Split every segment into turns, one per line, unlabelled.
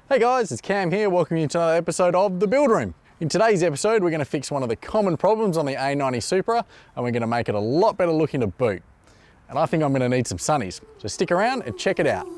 Hey guys, it's Cam here, welcoming you to another episode of The Build Room. In today's episode, we're going to fix one of the common problems on the A90 Supra, and we're going to make it a lot better looking to boot. And I think I'm going to need some sunnies, so stick around and check it out.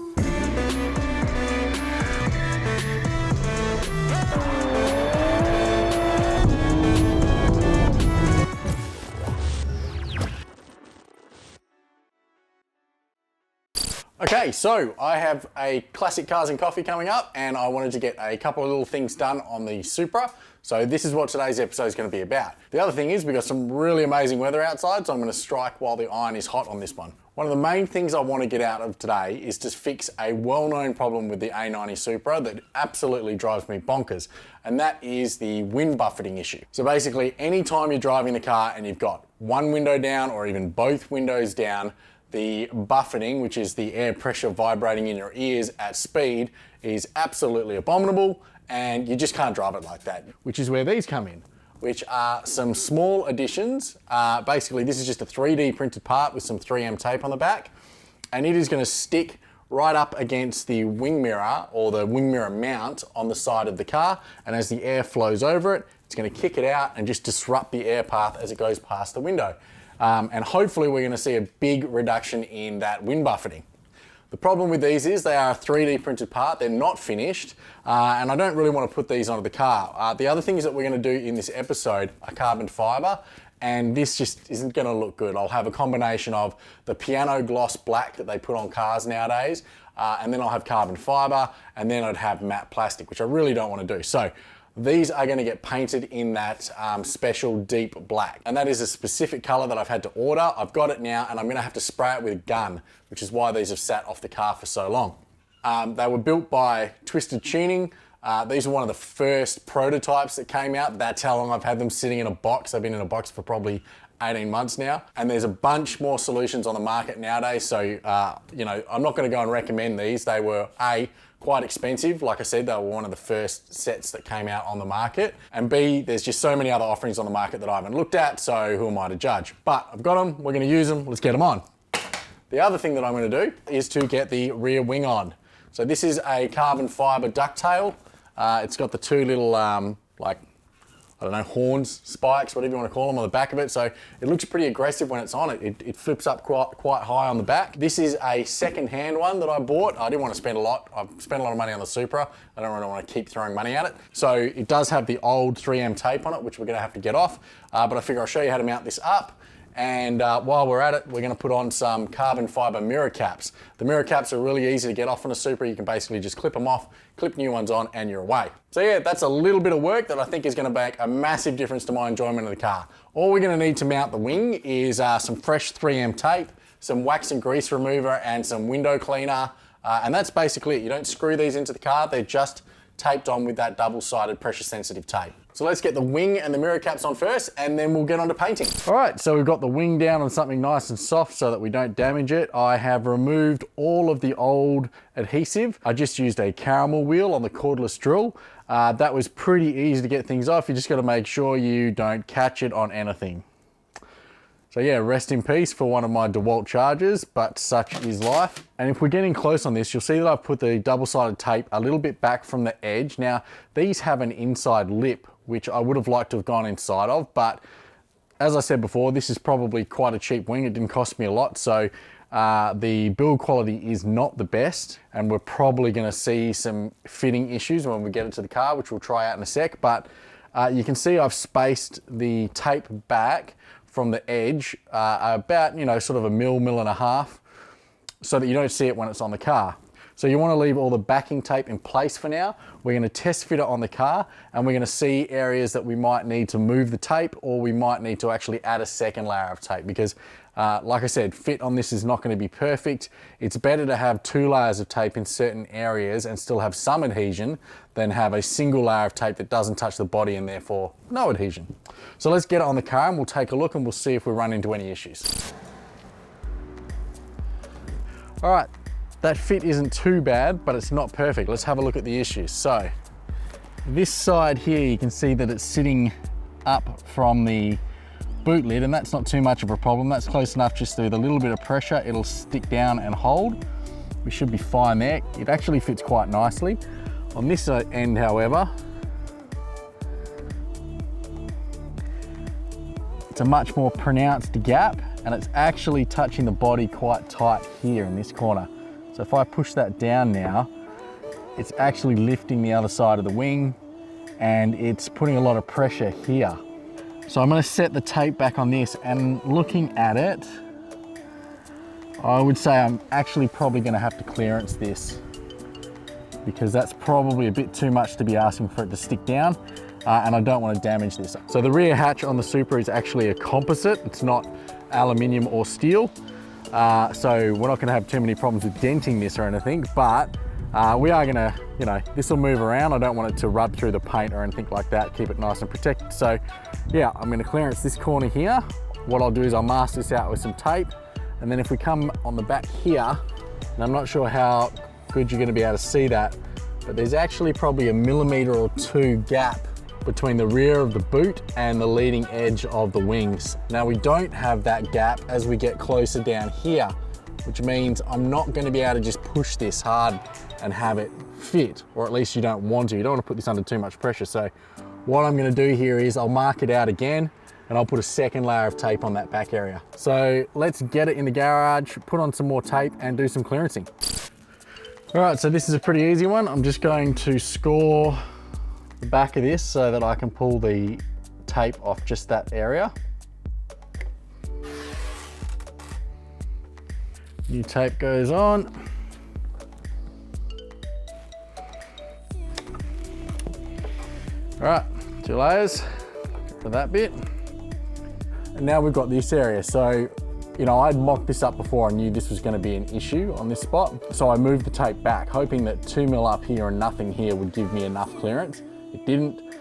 Okay, so I have a classic cars and coffee coming up, and I wanted to get a couple of little things done on the Supra. So this is what today's episode is going to be about. The other thing is we've got some really amazing weather outside, so I'm going to strike while the iron is hot on this one. One of the main things I want to get out of today is to fix a well-known problem with the A90 Supra that absolutely drives me bonkers, and that is the wind buffeting issue. So basically, anytime you're driving the car and you've got one window down or even both windows down, the buffeting, which is the air pressure vibrating in your ears at speed, is absolutely abominable, and you just can't drive it like that, which is where these come in, which are some small additions. Basically, this is just a 3D printed part with some 3M tape on the back, and it is going to stick right up against the wing mirror or the wing mirror mount on the side of the car, and as the air flows over it, it's going to kick it out and just disrupt the air path as it goes past the window. And hopefully we're going to see a big reduction in that wind buffeting. The problem with these is they are a 3D printed part, they're not finished, and I don't really want to put these onto the car. The other things that we're going to do in this episode are carbon fibre, and this just isn't going to look good. I'll have a combination of the piano gloss black that they put on cars nowadays, and then I'll have carbon fibre, and then I'd have matte plastic, which I really don't want to do. So these are going to get painted in that special deep black, and that is a specific color that I've had to order. I've got it now, and I'm going to have to spray it with a gun, which is why these have sat off the car for so long. They were built by Twisted Tuning. These are one of the first prototypes that came out. That's how long I've had them sitting in a box. They've been in a box for probably 18 months now, and there's a bunch more solutions on the market nowadays. So, you know, I'm not going to go and recommend these. They were quite expensive. Like I said, they were one of the first sets that came out on the market. And B, there's just so many other offerings on the market that I haven't looked at, so who am I to judge? But I've got them, we're going to use them, let's get them on. The other thing that I'm going to do is to get the rear wing on. So this is a carbon fibre ducktail. It's got the two little, I don't know, horns, spikes, whatever you want to call them, on the back of it. So it looks pretty aggressive when it's on. It flips up quite high on the back. This is a second-hand one that I bought. I didn't want to spend a lot. I've spent a lot of money on the Supra. I don't really want to keep throwing money at it. So it does have the old 3M tape on it, which we're going to have to get off. But I figure I'll show you how to mount this up. And while we're at it, we're going to put on some carbon fibre mirror caps. The mirror caps are really easy to get off on a Supra. You can basically just clip them off, clip new ones on, and you're away. So yeah, that's a little bit of work that I think is going to make a massive difference to my enjoyment of the car. All we're going to need to mount the wing is some fresh 3M tape, some wax and grease remover, and some window cleaner. And that's basically it. You don't screw these into the car. They're just taped on with that double-sided pressure-sensitive tape. So let's get the wing and the mirror caps on first, and then we'll get on to painting. All right, so we've got the wing down on something nice and soft so that we don't damage it. I have removed all of the old adhesive. I just used a caramel wheel on the cordless drill. That was pretty easy to get things off. You just got to make sure you don't catch it on anything. So yeah, rest in peace for one of my DeWalt chargers, but such is life. And if we're getting close on this, you'll see that I've put the double-sided tape a little bit back from the edge. Now, these have an inside lip, which I would have liked to have gone inside of, but as I said before, this is probably quite a cheap wing. It didn't cost me a lot, so the build quality is not the best, and we're probably gonna see some fitting issues when we get it to the car, which we'll try out in a sec, but you can see I've spaced the tape back from the edge about, you know, sort of a mil and a half, so that you don't see it when it's on the car. So you want to leave all the backing tape in place for now. We're going to test fit it on the car, and we're going to see areas that we might need to move the tape, or we might need to actually add a second layer of tape, because like I said, fit on this is not going to be perfect. It's better to have 2 layers of tape in certain areas and still have some adhesion than have a single layer of tape that doesn't touch the body and therefore no adhesion. So let's get it on the car and we'll take a look and we'll see if we run into any issues. All right, that fit isn't too bad, but it's not perfect. Let's have a look at the issues. So this side here, you can see that it's sitting up from the boot lid, and that's not too much of a problem. That's close enough. Just with a little bit of pressure, it'll stick down and hold. We should be fine there. It actually fits quite nicely. On this end, however, it's a much more pronounced gap, and it's actually touching the body quite tight here in this corner. So if I push that down now, it's actually lifting the other side of the wing, and it's putting a lot of pressure here. So I'm going to set the tape back on this, and looking at it, I would say I'm actually probably going to have to clearance this, because that's probably a bit too much to be asking for it to stick down, and I don't want to damage this. So the rear hatch on the Supra is actually a composite. It's not aluminium or steel. So we're not going to have too many problems with denting this or anything, but we are going to, you know, this will move around. I don't want it to rub through the paint or anything like that. Keep it nice and protected. So yeah, I'm going to clearance this corner here. What I'll do is I'll mask this out with some tape, and then if we come on the back here, and I'm not sure how good you're going to be able to see that, but there's actually probably 1 millimeter or 2 gap between the rear of the boot and the leading edge of the wings. Now we don't have that gap as we get closer down here, which means I'm not going to be able to just push this hard and have it fit, or at least you don't want to. You don't want to put this under too much pressure. So what I'm going to do here is I'll mark it out again, and I'll put a second layer of tape on that back area. So let's get it in the garage, put on some more tape, and do some clearancing. All right, so this is a pretty easy one. I'm just going to score the back of this so that I can pull the tape off just that area. New tape goes on. All right, 2 layers for that bit. And now we've got this area. So, you know, I'd mocked this up before. I knew this was going to be an issue on this spot. So I moved the tape back, hoping that 2 mil up here and nothing here would give me enough clearance. It didn't.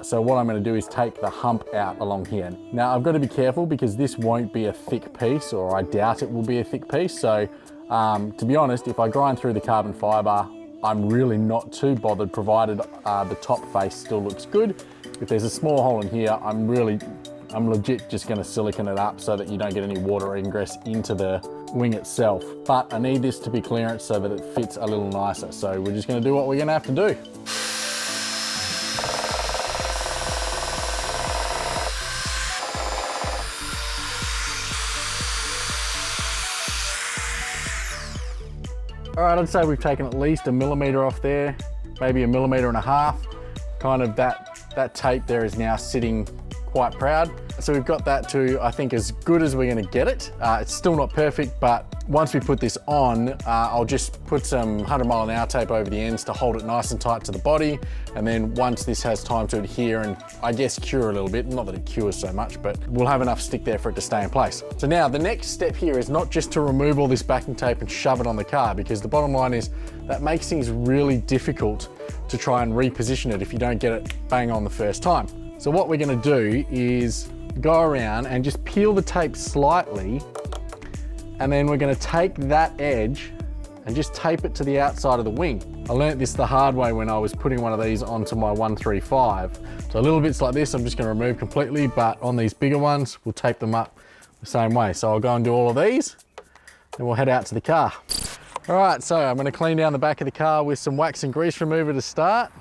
So what I'm going to do is take the hump out along here. Now I've got to be careful because this won't be a thick piece, or I doubt it will be a thick piece. So to be honest, if I grind through the carbon fiber, I'm really not too bothered, provided the top face still looks good. If there's a small hole in here, I'm legit just going to silicone it up so that you don't get any water ingress into the wing itself. But I need this to be clearance so that it fits a little nicer. So we're just going to do what we're going to have to do. All right, I'd say we've taken at least 1 millimeter off there, maybe 1.5 millimeters. Kind of that tape there is now sitting quite proud. So we've got that to, I think, as good as we're gonna get it. It's still not perfect, but once we put this on, I'll just put some 100-mile-an-hour tape over the ends to hold it nice and tight to the body. And then once this has time to adhere and I guess cure a little bit, not that it cures so much, but we'll have enough stick there for it to stay in place. So now the next step here is not just to remove all this backing tape and shove it on the car, because the bottom line is that makes things really difficult to try and reposition it if you don't get it bang on the first time. So what we're gonna do is go around and just peel the tape slightly, and then we're gonna take that edge and just tape it to the outside of the wing. I learnt this the hard way when I was putting one of these onto my 135. So little bits like this, I'm just gonna remove completely, but on these bigger ones, we'll tape them up the same way. So I'll go and do all of these, and we'll head out to the car. All right, so I'm gonna clean down the back of the car with some wax and grease remover to start.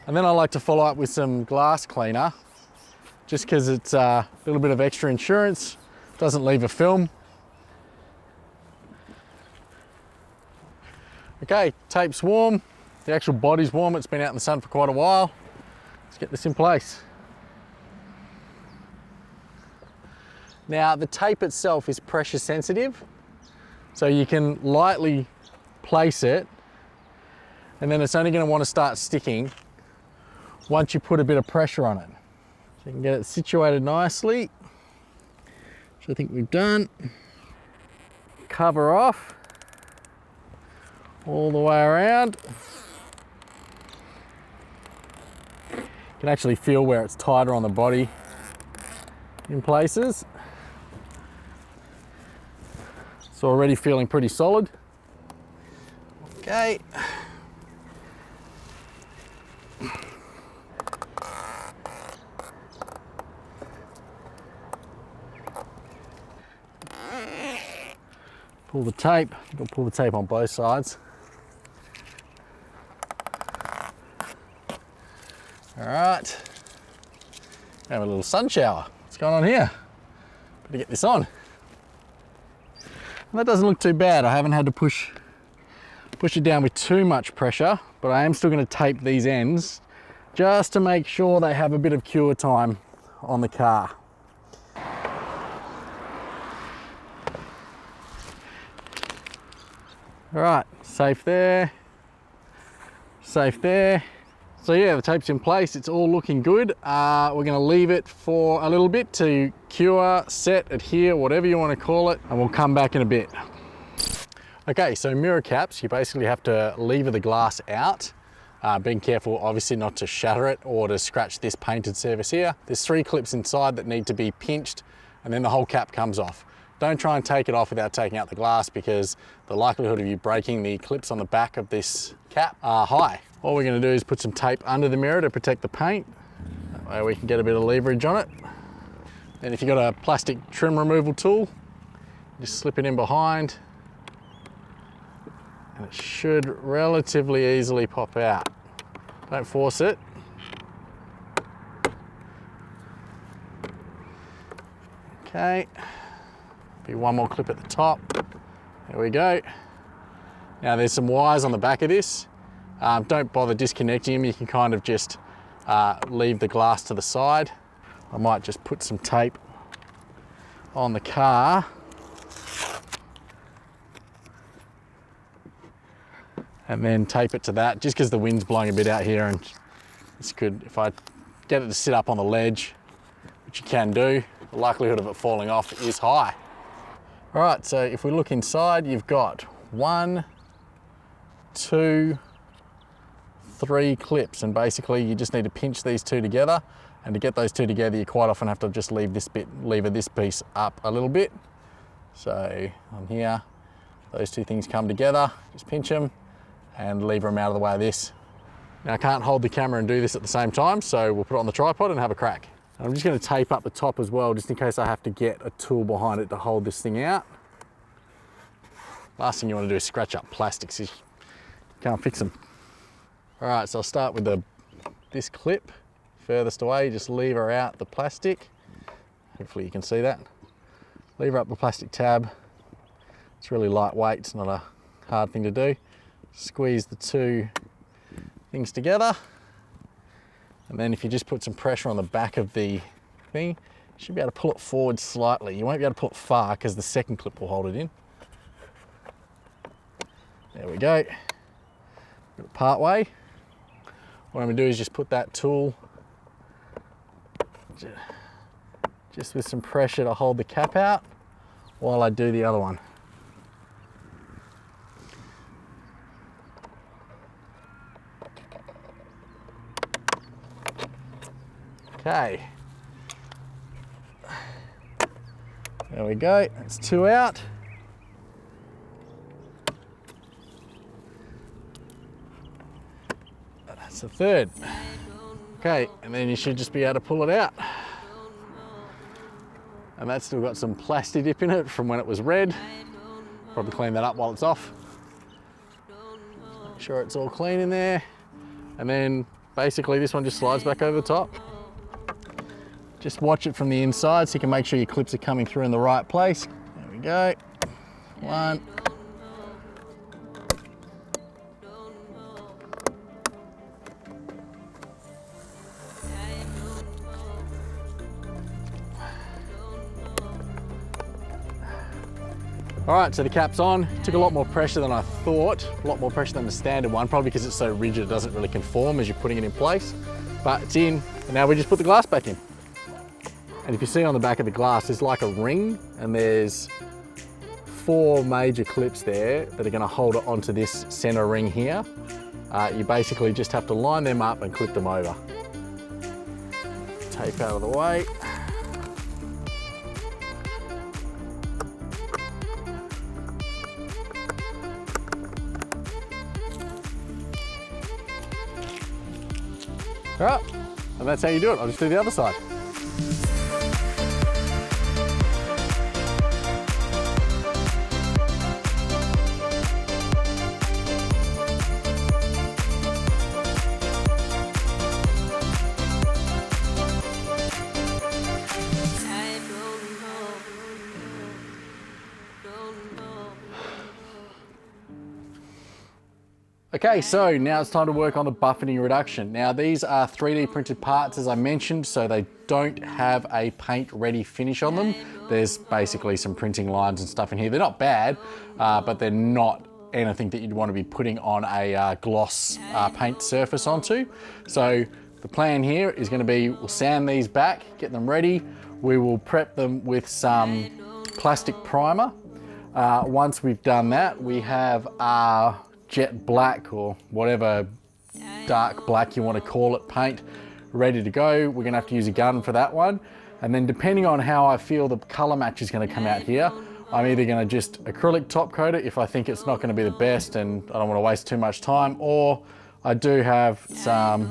And then I like to follow up with some glass cleaner, just because it's a little bit of extra insurance, doesn't leave a film. Okay, tape's warm, the actual body's warm, it's been out in the sun for quite a while. Let's get this in place. Now the tape itself is pressure sensitive, so you can lightly place it, and then it's only going to want to start sticking once you put a bit of pressure on it. So you can get it situated nicely, which I think we've done. Cover off all the way around. You can actually feel where it's tighter on the body in places. It's already feeling pretty solid. Okay. Pull pull the tape. I think I'll pull the tape on both sides. All right, have a little sun shower. What's going on here? Better get this on. And that doesn't look too bad. I haven't had to push it down with too much pressure, but I am still going to tape these ends just to make sure they have a bit of cure time on the car. All right, safe there, safe there. So yeah, the tape's in place, it's all looking good. We're gonna leave it for a little bit to cure, set, adhere, whatever you wanna call it, and we'll come back in a bit. Okay, so mirror caps, you basically have to lever the glass out. Being careful, obviously, not to shatter it or to scratch this painted surface here. There's 3 clips inside that need to be pinched, and then the whole cap comes off. Don't try and take it off without taking out the glass, because the likelihood of you breaking the clips on the back of this cap are high. All we're going to do is put some tape under the mirror to protect the paint. That way we can get a bit of leverage on it. Then if you've got a plastic trim removal tool, just slip it in behind, and it should relatively easily pop out. Don't force it. Okay. One more clip at the top. There we go. Now there's some wires on the back of this. Don't bother disconnecting them. You can kind of just leave the glass to the side. I might just put some tape on the car. And then tape it to that, just because the wind's blowing a bit out here, and it's good if I get it to sit up on the ledge, which you can do. The likelihood of it falling off is high. All right, so if we look inside, you've got 1, 2, 3 clips, and basically you just need to pinch these 2 together, and to get those 2 together, you quite often have to just lever this piece up a little bit. So on here, those 2 things come together, just pinch them and lever them out of the way of this. Now I can't hold the camera and do this at the same time, so we'll put it on the tripod and have a crack. I'm just going to tape up the top as well, just in case I have to get a tool behind it to hold this thing out. Last thing you want to do is scratch up plastics. You can't fix them. All right, so I'll start with this clip furthest away. Just lever out the plastic. Hopefully you can see that. Lever up the plastic tab. It's really lightweight. It's not a hard thing to do. Squeeze the 2 things together. And then if you just put some pressure on the back of the thing, you should be able to pull it forward slightly. You won't be able to pull it far because the second clip will hold it in. There we go. Got it part way. What I'm going to do is just put that tool just with some pressure to hold the cap out while I do the other one. Okay, there we go, that's 2 out. That's the 3rd. Okay, and then you should just be able to pull it out. And that's still got some plastic dip in it from when it was red. Probably clean that up while it's off. Make sure it's all clean in there. And then basically this one just slides back over the top. Just watch it from the inside so you can make sure your clips are coming through in the right place. There we go. 1. All right, so the cap's on. It took a lot more pressure than I thought, a lot more pressure than the standard one, probably because it's so rigid it doesn't really conform as you're putting it in place. But it's in, and now we just put the glass back in. And if you see on the back of the glass, there's like a ring, and there's 4 major clips there that are gonna hold it onto this center ring here. You basically just have to line them up and clip them over. Tape out of the way. All right, and that's how you do it. I'll just do the other side. Okay, so now it's time to work on the buffeting reduction. Now these are 3D printed parts, as I mentioned, so they don't have a paint ready finish on them. There's basically some printing lines and stuff in here. They're not bad, but they're not anything that you'd want to be putting on a gloss paint surface onto. So the plan here is going to be, we'll sand these back, get them ready. We will prep them with some plastic primer. Once we've done that, we have our jet black or whatever dark black you want to call it paint ready to go. We're going to have to use a gun for that one. And then depending on how I feel the color match is going to come out here, I'm either going to just acrylic top coat it if I think it's not going to be the best and I don't want to waste too much time, or I do have some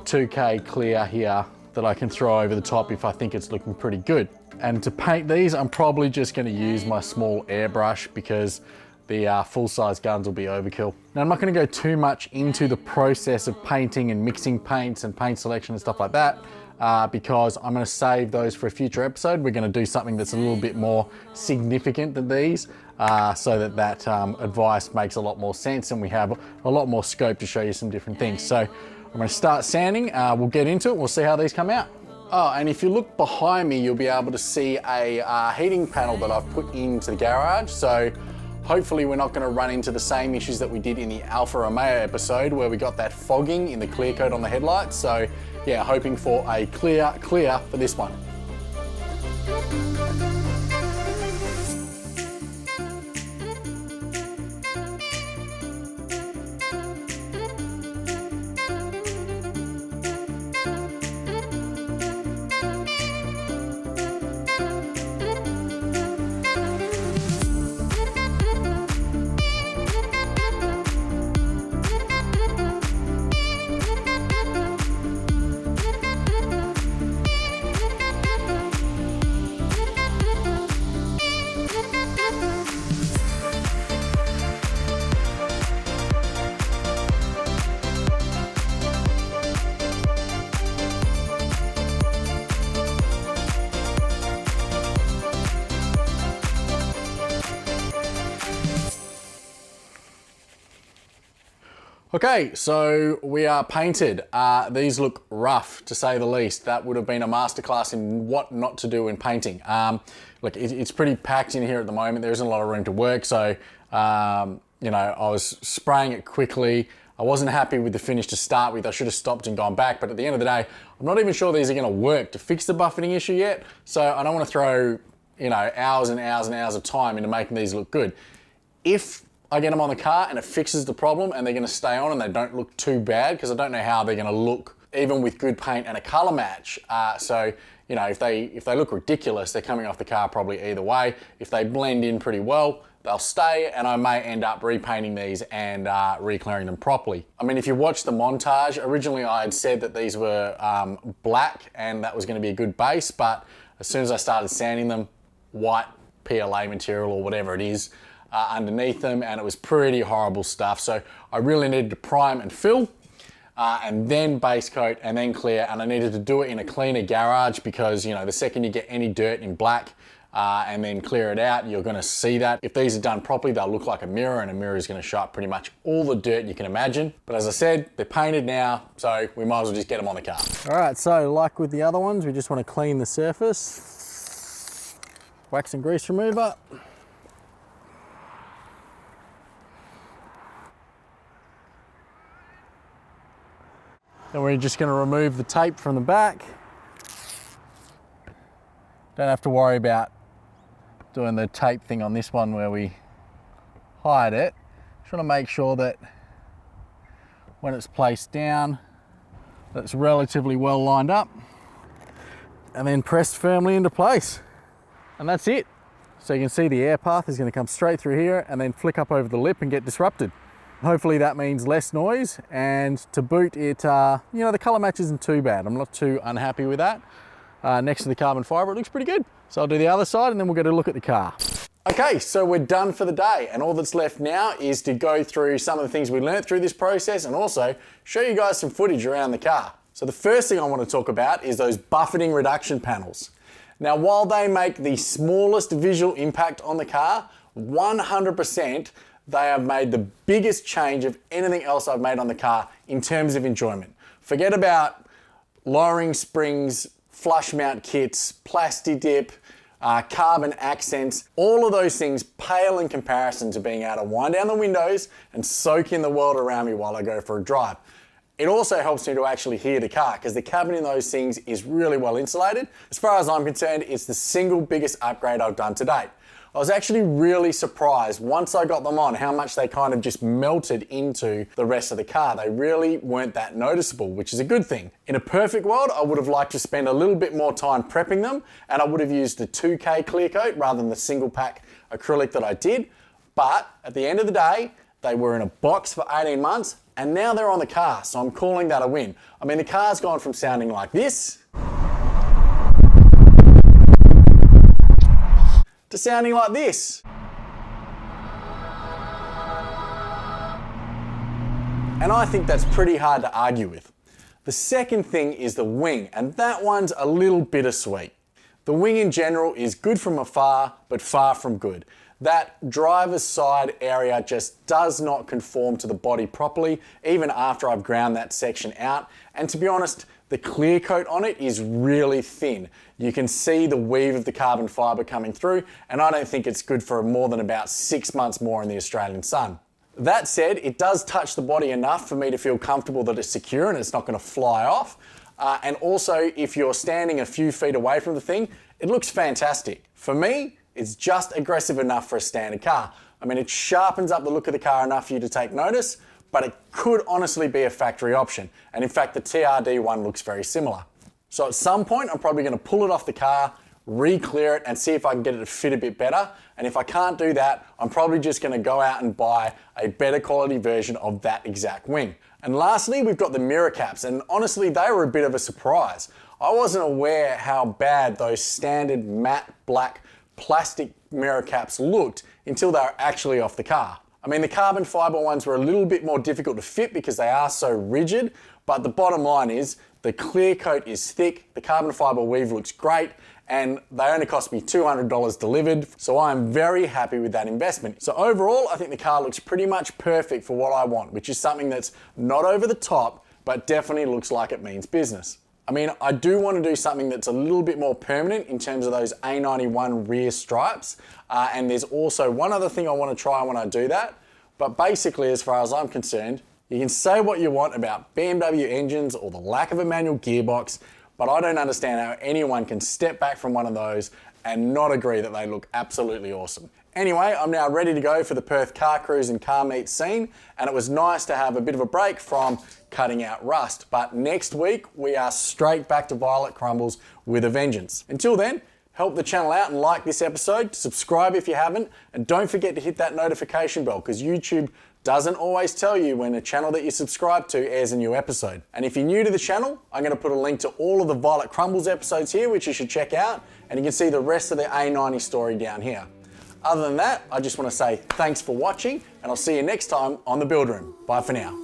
2K clear here that I can throw over the top if I think it's looking pretty good. And to paint these, I'm probably just going to use my small airbrush because the full-size guns will be overkill. Now, I'm not going to go too much into the process of painting and mixing paints and paint selection and stuff like that because I'm going to save those for a future episode. We're going to do something that's a little bit more significant than these so that advice makes a lot more sense and we have a lot more scope to show you some different things. So I'm going to start sanding. We'll get into it. We'll see how these come out. Oh, and if you look behind me, you'll be able to see a heating panel that I've put into the garage. So hopefully we're not going to run into the same issues that we did in the Alfa Romeo episode where we got that fogging in the clear coat on the headlights. So yeah, hoping for a clear for this one. Okay, so we are painted. These look rough, to say the least. That would have been a masterclass in what not to do in painting. Look, it's pretty packed in here at the moment. There isn't a lot of room to work, so you know, I was spraying it quickly. I wasn't happy with the finish to start with. I should have stopped and gone back, but at the end of the day, I'm not even sure these are going to work to fix the buffeting issue yet. So I don't want to throw, you know, hours and hours and hours of time into making these look good. If I get them on the car and it fixes the problem and they're going to stay on and they don't look too bad, because I don't know how they're going to look even with good paint and a color match. So, you know, if they look ridiculous, they're coming off the car probably either way. If they blend in pretty well, they'll stay, and I may end up repainting these and re-clearing them properly. I mean, if you watch the montage, originally I had said that these were black and that was going to be a good base, but as soon as I started sanding them, white PLA material or whatever it is, underneath them, and it was pretty horrible stuff. So I really needed to prime and fill and then base coat and then clear, and I needed to do it in a cleaner garage because, you know, the second you get any dirt in black and then clear it out, you're going to see that. If these are done properly, they'll look like a mirror, and a mirror is going to show up pretty much all the dirt you can imagine. But as I said, they're painted now, so we might as well just get them on the car. All right, so like with the other ones, we just want to clean the surface. Wax and grease remover. Then we're just going to remove the tape from the back. Don't have to worry about doing the tape thing on this one where we hide it. Just want to make sure that when it's placed down, that it's relatively well lined up and then pressed firmly into place. And that's it. So you can see the air path is going to come straight through here and then flick up over the lip and get disrupted. Hopefully that means less noise, and to boot it, you know, the color match isn't too bad. I'm not too unhappy with that. Next to the carbon fiber, it looks pretty good. So I'll do the other side and then we'll get a look at the car. Okay, so we're done for the day, and all that's left now is to go through some of the things we learned through this process and also show you guys some footage around the car. So the first thing I want to talk about is those buffeting reduction panels. Now, while they make the smallest visual impact on the car, 100% they have made the biggest change of anything else I've made on the car in terms of enjoyment. Forget about lowering springs, flush mount kits, plasti dip, carbon accents. All of those things pale in comparison to being able to wind down the windows and soak in the world around me while I go for a drive. It also helps me to actually hear the car because the cabin in those things is really well insulated. As far as I'm concerned, it's the single biggest upgrade I've done to date. I was actually really surprised once I got them on how much they kind of just melted into the rest of the car. They really weren't that noticeable, which is a good thing. In a perfect world, I would have liked to spend a little bit more time prepping them, and I would have used the 2K clear coat rather than the single pack acrylic that I did. But at the end of the day, they were in a box for 18 months and now they're on the car, so I'm calling that a win. I mean, the car's gone from sounding like this to sounding like this. And I think that's pretty hard to argue with. The second thing is the wing, and that one's a little bittersweet. The wing in general is good from afar, but far from good. That driver's side area just does not conform to the body properly, even after I've ground that section out. And to be honest, the clear coat on it is really thin. You can see the weave of the carbon fibre coming through, and I don't think it's good for more than about 6 months more in the Australian sun. That said, it does touch the body enough for me to feel comfortable that it's secure and it's not going to fly off. And also, if you're standing a few feet away from the thing, it looks fantastic. For me, it's just aggressive enough for a standard car. I mean, it sharpens up the look of the car enough for you to take notice, but it could honestly be a factory option. And in fact, the TRD one looks very similar. So at some point, I'm probably going to pull it off the car, re-clear it, and see if I can get it to fit a bit better. And if I can't do that, I'm probably just going to go out and buy a better quality version of that exact wing. And lastly, we've got the mirror caps, and honestly, they were a bit of a surprise. I wasn't aware how bad those standard matte black plastic mirror caps looked until they were actually off the car. I mean, the carbon fibre ones were a little bit more difficult to fit because they are so rigid, but the bottom line is the clear coat is thick, the carbon fibre weave looks great, and they only cost me $200 delivered, so I am very happy with that investment. So overall, I think the car looks pretty much perfect for what I want, which is something that's not over the top, but definitely looks like it means business. I mean, I do want to do something that's a little bit more permanent in terms of those A91 rear stripes, and there's also one other thing I want to try when I do that, but basically, as far as I'm concerned, you can say what you want about BMW engines or the lack of a manual gearbox, but I don't understand how anyone can step back from one of those and not agree that they look absolutely awesome. Anyway, I'm now ready to go for the Perth car cruise and car meet scene, and it was nice to have a bit of a break from cutting out rust. But next week, we are straight back to Violet Crumbles with a vengeance. Until then, help the channel out and like this episode, subscribe if you haven't, and don't forget to hit that notification bell because YouTube doesn't always tell you when a channel that you subscribe to airs a new episode. And if you're new to the channel, I'm going to put a link to all of the Violet Crumbles episodes here, which you should check out, and you can see the rest of the A90 story down here. Other than that, I just want to say thanks for watching, and I'll see you next time on The Build Room. Bye for now.